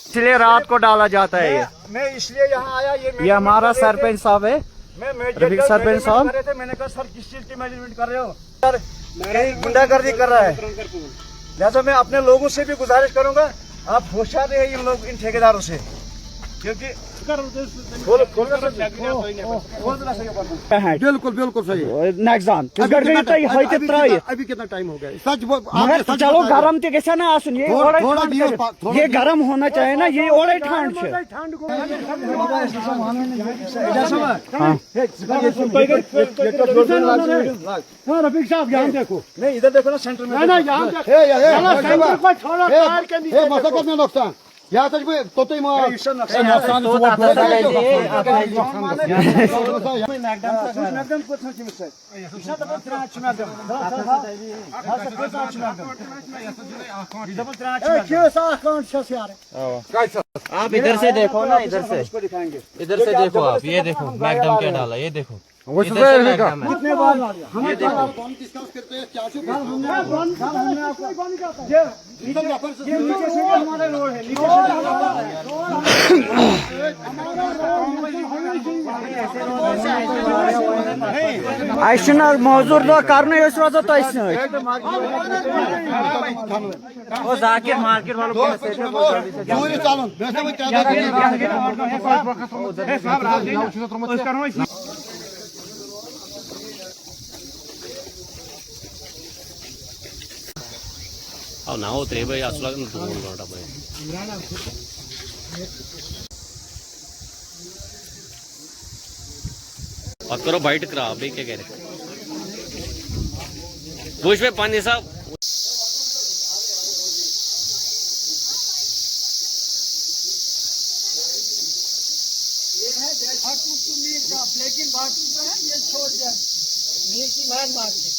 इसलिए रात को डाला जाता है ये। मैं इसलिए यहाँ आया, ये हमारा सरपंच साहब है, रफीक सरपंच साहब। मैंने कहा सर किस चीज की मैनेजमेंट कर रहे हो सर, गुंडागर्दी कर रहा है। लिहाजा मैं अपने लोगों से भी गुजारिश करूंगा, आप होशियार रहे इन लोग, इन ठेकेदारों से, क्योंकि बिल्कुल बिल्कुल सही। अभी कितना टाइम हो गया? सच चलो गरम तो गया ना आसन, ये गरम होना चाहिए ना, ये ओड़े ठंड से। रफीक साहब यहाँ देखो, नहीं इधर देखो ना, सेंटर में नुकसान यहाँ तक तो आप इधर से देखो ना, इधर से देखो आप, ये देखो मैकडम क्या डाला, ये देखो कितने बार ये देखो। अस मजूर दो कर रोजा तुम जाकिर मार्केट वालों ನಾವು ತ್ರೇಬೈ ಅಸಲಾಗ ನೋಡ ಬೈ बात करो बाइट करा भाई, क्या कह रहे पूछ में पानी साहब। ये है लेकिन बाटू जो है ये छोड़ दिया, नील की मार मार दे।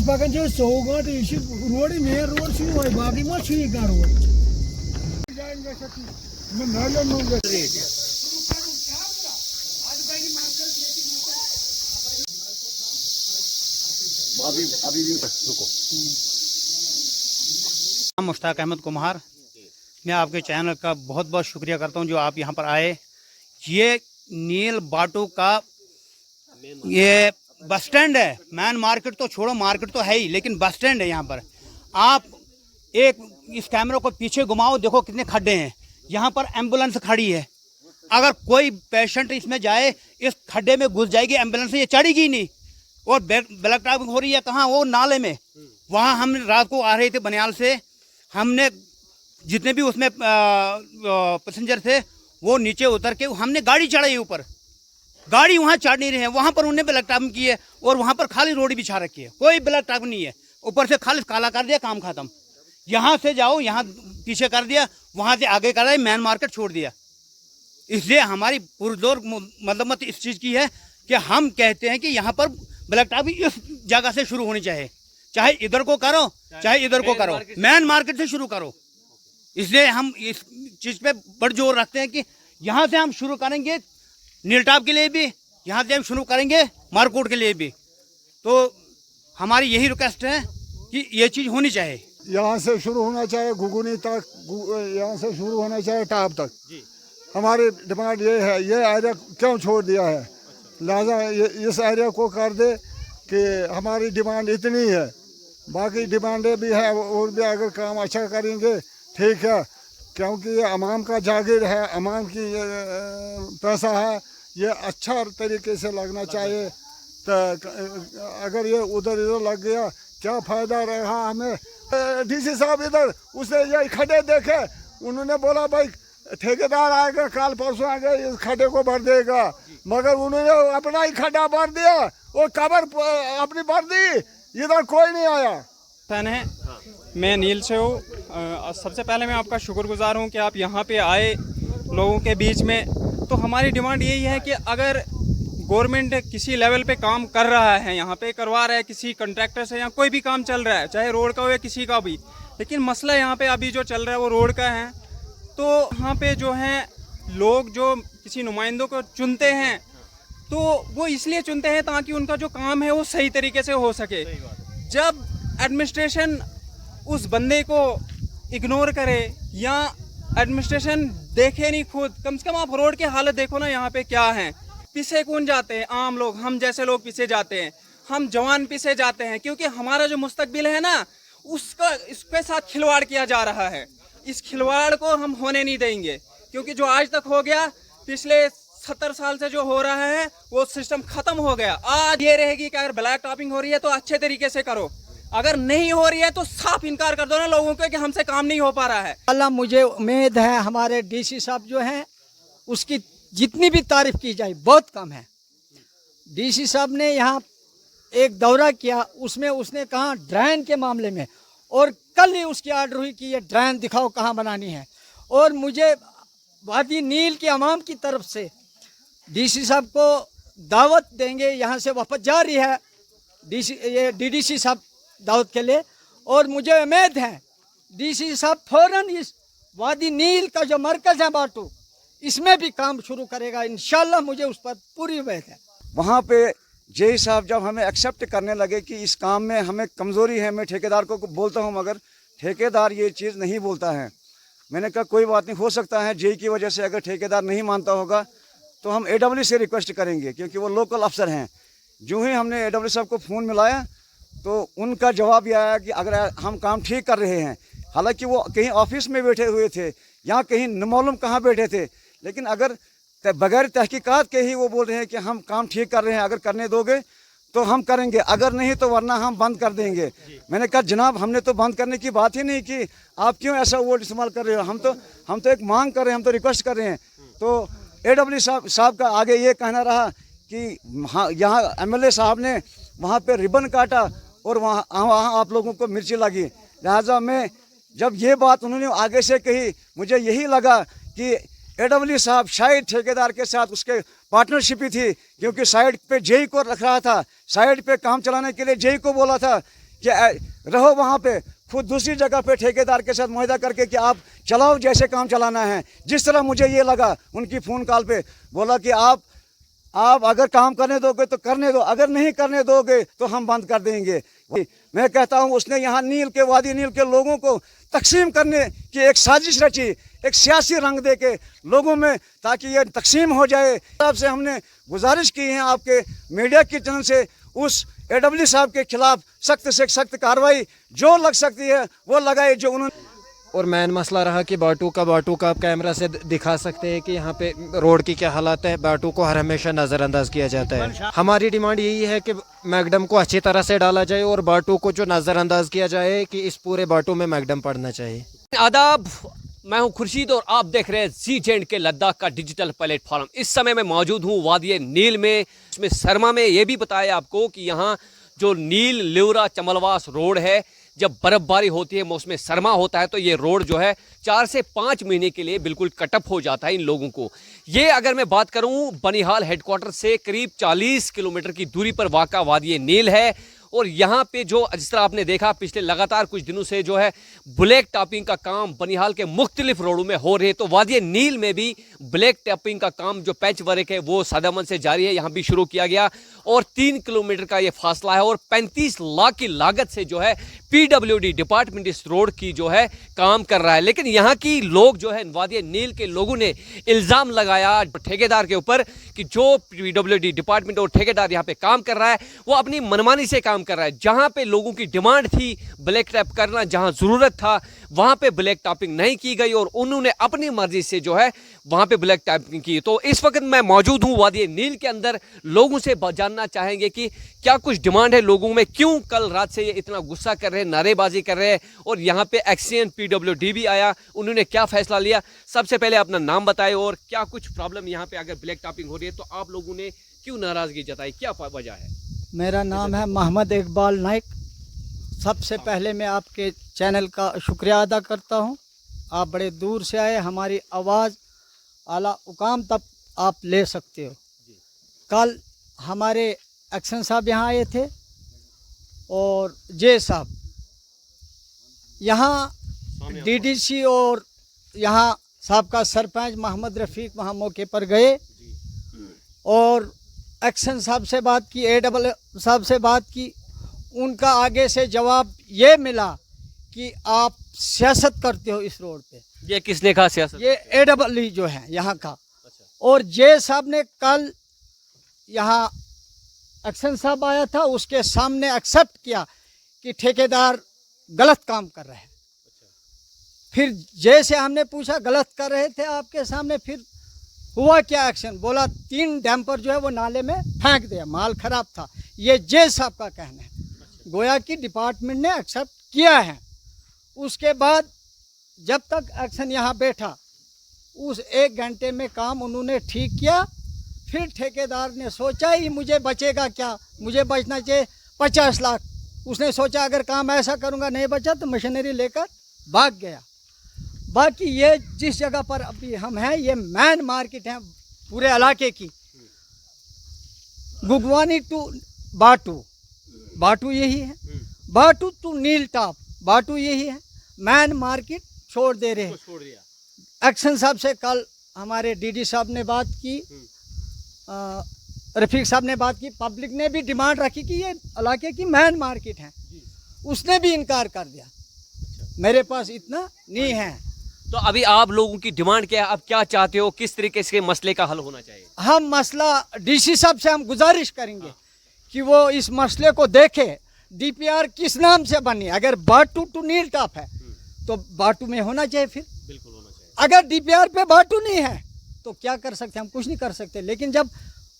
पकान 100 गंटे रोड मेन रोड बाकी मा रोड मुश्ताक अहमद कुमार, मैं आपके चैनल का बहुत बहुत शुक्रिया करता हूं जो आप यहां पर आए। ये नील बाटू का ये बस स्टैंड है, मैन मार्केट तो छोड़ो, मार्केट तो है ही, लेकिन बस स्टैंड है यहाँ पर। आप एक इस कैमरे को पीछे घुमाओ, देखो कितने खड्डे हैं। यहाँ पर एम्बुलेंस खड़ी है, अगर कोई पेशेंट इसमें जाए, इस खड्डे में घुस जाएगी एम्बुलेंस, ये चढ़ेगी नहीं। और ब्लैक ट्रैफिक हो रही है कहाँ, वो नाले में। वहाँ हम रात को आ रहे थे बनियाल से, हमने जितने भी उसमें पैसेंजर थे वो नीचे उतर के हमने गाड़ी चढ़ाई ऊपर, गाड़ी वहाँ चढ़ नहीं रही है, वहाँ पर उन्होंने ब्लैक टॉप की है और वहाँ पर खाली रोड बिछा रखी है, कोई ब्लैक टॉप नहीं है। ऊपर से खाली काला कर दिया, काम खत्म। यहाँ से जाओ, यहाँ पीछे कर दिया, वहाँ से आगे कर दिया, मैन मार्केट छोड़ दिया। इसलिए हमारी पुरजोर मजम्मत इस चीज़ की है कि हम कहते हैं कि यहाँ पर ब्लैक टॉप इस जगह से शुरू होनी चाहिए, चाहे इधर को करो चाहे इधर को करो, मैन मार्केट से शुरू करो। इसलिए हम इस चीज़ पे बड़ जोर रखते हैं कि यहाँ से हम शुरू करेंगे नीलटाप के लिए भी, यहाँ से हम शुरू करेंगे मारकोट के लिए भी। तो हमारी यही रिक्वेस्ट है कि ये चीज़ होनी चाहिए, यहाँ से शुरू होना चाहिए घुगुनी तक, यहाँ से शुरू होना चाहिए टाप तक। हमारी डिमांड ये है, ये एरिया क्यों छोड़ दिया है, लिहाजा इस एरिया को कर दे कि हमारी डिमांड इतनी है। बाकी डिमांडें भी है और भी अगर काम अच्छा करेंगे ठीक है, क्योंकि ये अवाम का जागीर है, अवाम की पैसा है, ये अच्छा तरीके से लगना चाहिए। तो अगर ये उधर इधर लग गया क्या फ़ायदा रहा हमें। डीसी साहब इधर उसने ये खड्डे देखे, उन्होंने बोला भाई ठेकेदार आएगा कल परसों आएगा इस खड्डे को भर देगा, मगर उन्होंने अपना ही खड्डा भर दिया और कबर अपनी भर दी, इधर कोई नहीं आया। है मैं नील से हूँ। सबसे पहले मैं आपका शुक्रगुजार हूँ कि आप यहाँ पे आए लोगों के बीच में। तो हमारी डिमांड यही है कि अगर गवर्नमेंट किसी लेवल पे काम कर रहा है, यहाँ पे करवा रहा है किसी कॉन्ट्रैक्टर से, या कोई भी काम चल रहा है, चाहे रोड का हो या किसी का भी, लेकिन मसला यहाँ पे अभी जो चल रहा है वो रोड का है। तो यहाँ पे जो है लोग जो किसी नुमाइंदों को चुनते हैं तो वो इसलिए चुनते हैं ताकि उनका जो काम है वो सही तरीके से हो सके। जब एडमिनिस्ट्रेशन उस बंदे को इग्नोर करे या एडमिनिस्ट्रेशन देखे नहीं खुद, कम से कम आप रोड की हालत देखो ना यहाँ पे क्या है। पीछे कौन जाते हैं? आम लोग, हम जैसे लोग पीछे जाते हैं, हम जवान पीछे जाते हैं, क्योंकि हमारा जो मुस्तकबिल है ना उसका इसके साथ खिलवाड़ किया जा रहा है। इस खिलवाड़ को हम होने नहीं देंगे, क्योंकि जो आज तक हो गया, पिछले 70 साल से जो हो रहा है वो सिस्टम खत्म हो गया। आज ये रहेगी कि अगर ब्लैक टॉपिंग हो रही है तो अच्छे तरीके से करो, अगर नहीं हो रही है तो साफ इनकार कर दो ना लोगों को कि हमसे काम नहीं हो पा रहा है। अल्लाह, मुझे उम्मीद है हमारे डीसी साहब जो हैं उसकी जितनी भी तारीफ की जाए बहुत कम है। डीसी साहब ने यहाँ एक दौरा किया, उसमें उसने कहा ड्रेन के मामले में, और कल ही उसकी आर्डर हुई कि ये ड्रेन दिखाओ कहाँ बनानी है। और मुझे वादी नील के अवाम की तरफ से डीसी साहब को दावत देंगे, यहाँ से वापस जा रही है डीडीसी साहब दावत के लिए, और मुझे उम्मीद है डीसी साहब फौरन इस वादी नील का जो मरकज़ है बाटू, इसमें भी काम शुरू करेगा इंशाल्लाह। मुझे उस पर पूरी उम्मीद है। वहाँ पे जेई साहब जब हमें एक्सेप्ट करने लगे कि इस काम में हमें कमज़ोरी है, मैं ठेकेदार को बोलता हूँ मगर ठेकेदार ये चीज़ नहीं बोलता है। मैंने कहा कोई बात नहीं, हो सकता है जेई की वजह से अगर ठेकेदार नहीं मानता होगा तो हम AW से रिक्वेस्ट करेंगे, क्योंकि वो लोकल अफसर हैं। जो ही हमने AW साहब को फ़ोन मिलाया तो उनका जवाब ये आया कि अगर हम काम ठीक कर रहे हैं, हालांकि वो कहीं ऑफिस में बैठे हुए थे या कहीं न मालूम कहाँ बैठे थे, लेकिन अगर बगैर तहकीकात के ही वो बोल रहे हैं कि हम काम ठीक कर रहे हैं, अगर करने दोगे तो हम करेंगे, अगर नहीं तो वरना हम बंद कर देंगे। मैंने कहा जनाब हमने तो बंद करने की बात ही नहीं की, आप क्यों ऐसा वर्ड इस्तेमाल कर रहे हो? हम तो एक मांग कर रहे हैं, हम तो रिक्वेस्ट कर रहे हैं। तो AW साहब का आगे ये कहना रहा कि हाँ, यहाँ MLA साहब ने वहाँ पे रिबन काटा और वहाँ आप लोगों को मिर्ची लगी। लिहाजा मैं जब ये बात उन्होंने आगे से कही, मुझे यही लगा कि AW साहब शायद ठेकेदार के साथ उसके पार्टनरशिप ही थी, क्योंकि साइड पे जेई को रख रहा था, साइड पे काम चलाने के लिए जेई को बोला था कि रहो वहाँ पे, खुद दूसरी जगह पे ठेकेदार के साथ मुआहदा करके कि आप चलाओ जैसे काम चलाना है। जिस तरह मुझे ये लगा उनकी फ़ोन कॉल पे, बोला कि आप अगर काम करने दोगे तो करने दो, अगर नहीं करने दोगे तो हम बंद कर देंगे। मैं कहता हूँ उसने यहाँ नील के वादी नील के लोगों को तकसीम करने की एक साजिश रची, एक सियासी रंग दे के लोगों में, ताकि ये तकसीम हो जाए। साहब से हमने गुजारिश की है आपके मीडिया की चैनल से, उस AW साहब के खिलाफ सख्त से सख्त कार्रवाई जो लग सकती है वो लगाए जो उन्होंने। और मेन मसला रहा कि बाटू का आप कैमरा से दिखा सकते हैं कि यहाँ पे रोड की क्या हालत है। बाटू को हर हमेशा नज़रअंदाज किया जाता है। हमारी डिमांड यही है कि मैगडम को अच्छी तरह से डाला जाए और बाटू को जो नज़रअंदाज किया जाए कि इस पूरे बाटू में मैगडम पड़ना चाहिए। आदाब, मैं हूं खुर्शीद और आप देख रहे हैं जी के लद्दाख का डिजिटल प्लेटफॉर्म। इस समय मैं मौजूद हूं वादी नील में, इसमें सरमा में। ये भी बताया आपको कि यहाँ जो नील लिवरा चमलवास रोड है, जब बर्फबारी होती है, मौसम सरमा होता है, तो ये रोड जो है 4 से 5 महीने के लिए बिल्कुल कटअप हो जाता है इन लोगों को। ये अगर मैं बात करूं बनिहाल हेडक्वार्टर से करीब 40 किलोमीटर की दूरी पर वाक़ा वादी नील है। और यहाँ पे जो जिस तरह आपने देखा पिछले लगातार कुछ दिनों से जो है ब्लैक टॉपिंग का काम बनिहाल के मुख्तलिफ रोडों में हो रहे, तो वादी नील में भी ब्लैक टॉपिंग का काम जो पैच वर्क है वो सदामन से जारी है। यहाँ भी शुरू किया गया और 3 किलोमीटर का ये फासला है और 35 लाख की लागत से जो है PWD डिपार्टमेंट इस रोड की जो है काम कर रहा है। लेकिन यहाँ की लोग जो है वादी नील के लोगों ने इल्ज़ाम लगाया ठेकेदार के ऊपर कि जो PWD डिपार्टमेंट और ठेकेदार यहाँ पे काम कर रहा है वो अपनी मनमानी से काम कर रहा है। जहाँ पे लोगों की डिमांड थी ब्लैक टॉप करना, जहाँ ज़रूरत था वहाँ पे ब्लैक टॉपिंग नहीं की गई और उन्होंने अपनी मर्जी से जो है वहाँ पे ब्लैक टॉपिंग की। तो इस वक्त मैं मौजूद हूँ वादी नील के अंदर, लोगों से जानना चाहेंगे कि क्या कुछ डिमांड है लोगों में, क्यों कल रात से ये इतना गुस्सा कर रहे हैं, नारेबाजी कर रहे हैं। और यहाँ पे एक्सीएन PWD भी आया, उन्होंने क्या फैसला लिया। सबसे पहले अपना नाम बताए और क्या कुछ प्रॉब्लम यहाँ पे अगर ब्लैक टॉपिंग हो रही है तो आप लोगों ने क्यों नाराजगी जताई, क्या वजह है? मेरा नाम है मोहम्मद इकबाल नाइक। सबसे पहले मैं आपके चैनल का शुक्रिया अदा करता हूं। आप बड़े दूर से आए, हमारी आवाज़ आला उकाम तक आप ले सकते हो। कल हमारे एक्शन साहब यहाँ आए थे और जे साहब, यहाँ DDC और यहाँ साबका सरपंच मोहम्मद रफ़ीक वहाँ मौके पर गए और एक्शन साहब से बात की, AWL साहब से बात की। उनका आगे से जवाब ये मिला कि आप सियासत करते हो इस रोड पे। ये किसने कहा सियासत? ये AWL जो है यहाँ का। और जे साहब ने कल यहाँ एक्शन साहब आया था, उसके सामने एक्सेप्ट किया कि ठेकेदार गलत काम कर रहे हैं। फिर जैसे हमने पूछा गलत कर रहे थे आपके सामने, फिर हुआ क्या एक्शन? बोला 3 डैम्पर जो है वो नाले में फेंक दिया, माल खराब था। ये जे साहब का कहना है, गोया कि डिपार्टमेंट ने एक्सेप्ट किया है। उसके बाद जब तक एक्शन यहाँ बैठा, उस 1 घंटे में काम उन्होंने ठीक किया। फिर ठेकेदार ने सोचा ही मुझे बचेगा क्या, मुझे बचना चाहिए 50 लाख। उसने सोचा अगर काम ऐसा करूँगा नहीं बचा तो मशीनरी लेकर भाग गया। बाकी ये जिस जगह पर अभी हम हैं, ये मेन मार्केट है पूरे इलाके की। गुगवानी टू बाटू, बाटू यही है, बाटू टू नील टॉप, बाटू यही है। मेन मार्केट छोड़ दे रहे हैं। एक्शन साहब से कल हमारे DD साहब ने बात की, रफीक साहब ने बात की, पब्लिक ने भी डिमांड रखी कि ये इलाके की मेन मार्केट है। उसने भी इनकार कर दिया, मेरे पास इतना नहीं है। तो अभी आप लोगों की डिमांड क्या है? आप क्या चाहते हो? किस तरीके से मसले का हल होना चाहिए? हम मसला DC साहब से हम गुजारिश करेंगे कि वो इस मसले को देखे। DPR किस नाम से बनी? अगर बाटू टू नील टॉप है तो बाटू में होना चाहिए। फिर बिल्कुल होना चाहिए। अगर DPR पे बाटू नहीं है तो क्या कर सकते? हम कुछ नहीं कर सकते। लेकिन जब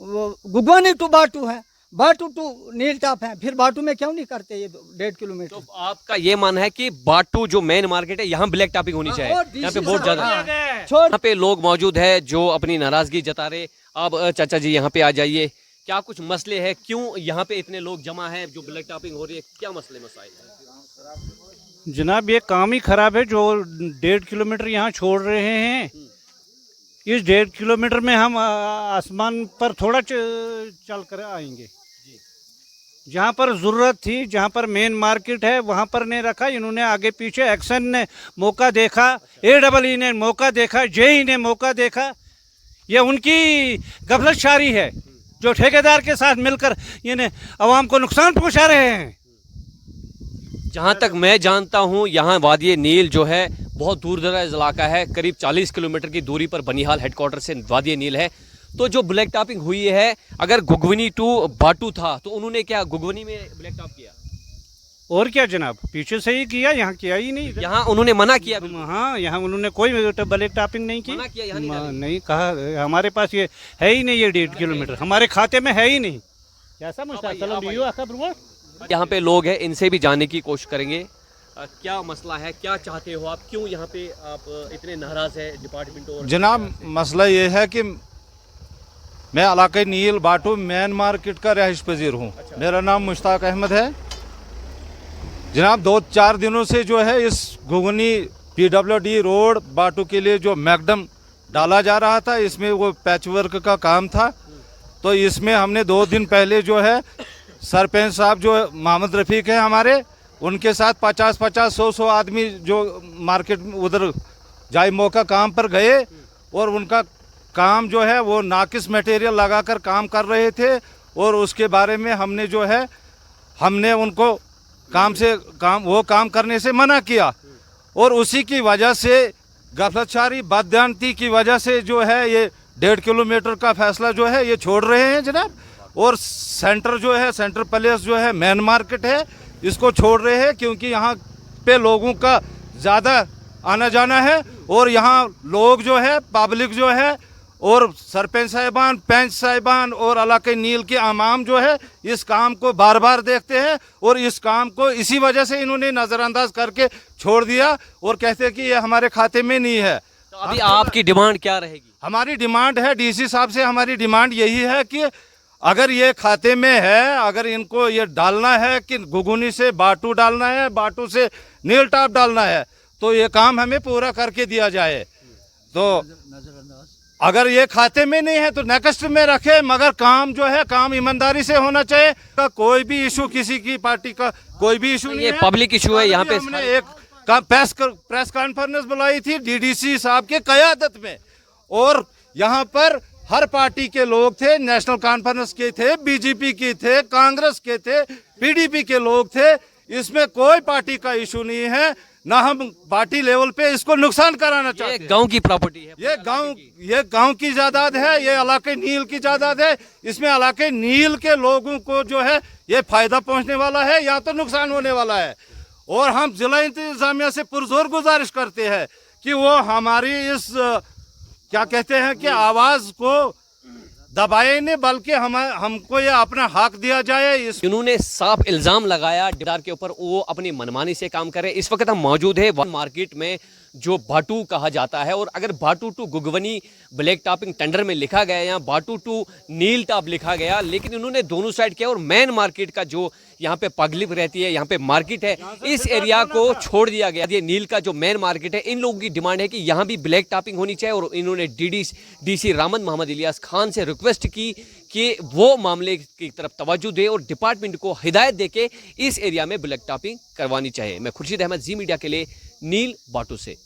गुगवानी टू बाटू है, बाटू टू नील टॉप है, फिर बाटू में क्यों नहीं करते? ये 1.5 किलोमीटर। तो आपका ये मानना है कि बाटू जो मेन मार्केट है यहाँ ब्लैक टॉपिंग होनी चाहिए? यहाँ पे बहुत ज्यादा यहाँ पे लोग मौजूद है जो अपनी नाराजगी जता रहे। आप चाचा जी यहाँ पे आ जाइए, क्या कुछ मसले हैं? क्यों यहाँ पे इतने लोग जमा हैं? जो ब्लैक टॉपिंग हो रही है, क्या मसले मसाइल है? जनाब ये काम ही खराब है जो 1.5 किलोमीटर यहाँ छोड़ रहे हैं। इस 1.5 किलोमीटर में हम आसमान पर थोड़ा चल कर आएंगे। जहाँ पर ज़रूरत थी, जहाँ पर मेन मार्केट है, वहाँ पर नहीं रखा। इन्होंने आगे पीछे एक्शन ने मौका देखा, AWL ने मौका देखा, JE ने मौका देखा। ये उनकी गफलतशारी है जो ठेकेदार के साथ मिलकर इन्हें आवाम को नुकसान पहुँचा रहे हैं। जहाँ तक मैं जानता हूँ यहाँ वादी नील जो है बहुत दूर दराज इलाका है। करीब 40 किलोमीटर की दूरी पर बनिहाल हेडक्वार्टर से वादी नील है। तो जो ब्लैक टॉपिंग हुई है, अगर गुगवनी टू बाटू था तो उन्होंने क्या गुगवनी में ब्लैक टॉप किया? और क्या जनाब, पीछे से ही किया, यहाँ किया ही नहीं। यहाँ उन्होंने मना किया? हाँ, यहाँ उन्होंने कोई ब्लैक टॉपिंग नहीं की। मना किया, यहाँ नहीं कहा। हमारे पास ये है ही नहीं, ये 1.5 किलोमीटर हमारे खाते में है ही नहीं। यहाँ पे लोग हैं, इनसे भी जानने की कोशिश करेंगे क्या मसला है, क्या चाहते हो आप, क्यों यहाँ पे आप इतने नाराज है डिपार्टमेंट? और जनाब मसला ये है कि मैं इलाके नील बाटू मेन मार्केट का रहायश पजीर हूँ। मेरा नाम मुश्ताक अहमद है। जनाब 2-4 दिनों से जो है इस गुगनी PWD रोड बाटू के लिए जो मैकडम डाला जा रहा था, इसमें वो पैचवर्क का काम था। तो इसमें हमने 2 दिन पहले जो है सरपंच साहब जो मोहम्मद रफ़ीक है हमारे, उनके साथ 50-50, 100-100 आदमी जो मार्केट उधर जाए मौका काम पर गए और उनका काम जो है वो नाकिस मटेरियल लगाकर काम कर रहे थे। और उसके बारे में हमने जो है हमने उनको वो काम करने से मना किया। और उसी की वजह से गफलतशारी बददियानती की वजह से जो है ये 1.5 किलोमीटर का फैसला जो है ये छोड़ रहे हैं जनाब। और सेंटर जो है, सेंटर प्लेस जो है मेन मार्केट है, इसको छोड़ रहे हैं क्योंकि यहाँ पे लोगों का ज़्यादा आना जाना है। और यहाँ लोग जो है, पब्लिक जो है, और सरपंच साहिबान, पंच साहिबान और इलाके नील के आवाम जो है इस काम को बार बार देखते हैं। और इस काम को इसी वजह से इन्होंने नज़रअंदाज करके छोड़ दिया और कहते हैं कि ये हमारे खाते में नहीं है। तो अभी आपकी डिमांड क्या रहेगी? हमारी डिमांड है DC साहब से, हमारी डिमांड यही है कि अगर ये खाते में है, अगर इनको ये डालना है कि गुगुनी से बाटू डालना है, बाटू से नील टॉप डालना है, तो ये काम हमें पूरा करके दिया जाए। तो अगर ये खाते में नहीं है तो नेक्स्ट में रखे, मगर काम जो है काम ईमानदारी से होना चाहिए। कोई भी इशू, किसी की पार्टी का कोई भी इशू नहीं है, पब्लिक इशू है। यहाँ पे हमने एक प्रेस कॉन्फ्रेंस बुलाई थी डीडीसी साहब के क़यादत में, और यहाँ पर हर पार्टी के लोग थे, नेशनल कॉन्फ्रेंस के थे, बीजेपी के थे, कांग्रेस के थे, पीडीपी के लोग थे। इसमें कोई पार्टी का इशू नहीं है, ना हम पार्टी लेवल पे इसको नुकसान कराना चाहते हैं। गांव की प्रॉपर्टी है, ये गांव की जायदाद है, ये इलाके नील की जायदाद है। इसमें इलाके नील के लोगों को जो है ये फायदा पहुंचने वाला है या तो नुकसान होने वाला है। और हम जिला इंतजामिया से पुरजोर गुजारिश करते हैं कि वो हमारी इस क्या कहते हैं कि आवाज को दबाए नहीं, बल्कि हमको ये अपना हक दिया जाए। इन्होंने साफ इल्जाम लगाया ठेकेदार के ऊपर, वो अपनी मनमानी से काम करे। इस वक्त हम मौजूद है मार्केट में जो भाटू कहा जाता है, और अगर Bhatu to गुगवनी black topping tender में लिखा गया या भाटू टू नील टॉप लिखा गया, लेकिन इन्होंने दोनों साइड किया। और मेन मार्केट का जो यहाँ पे पब्लिक रहती है, यहाँ पे मार्केट है, इस एरिया को छोड़ दिया गया। ये नील का जो मेन मार्केट है, इन लोगों की डिमांड है कि यहाँ भी ब्लैक टॉपिंग होनी चाहिए। और इन्होंने डीसी रामन मोहम्मद इलियास खान से रिक्वेस्ट की कि वो मामले की तरफ तवज्जो दे और डिपार्टमेंट को हिदायत दे के इस एरिया में ब्लैक टॉपिंग करवानी चाहिए। मैं खुर्शीद अहमद, जी मीडिया के लिए, नील बाटू से।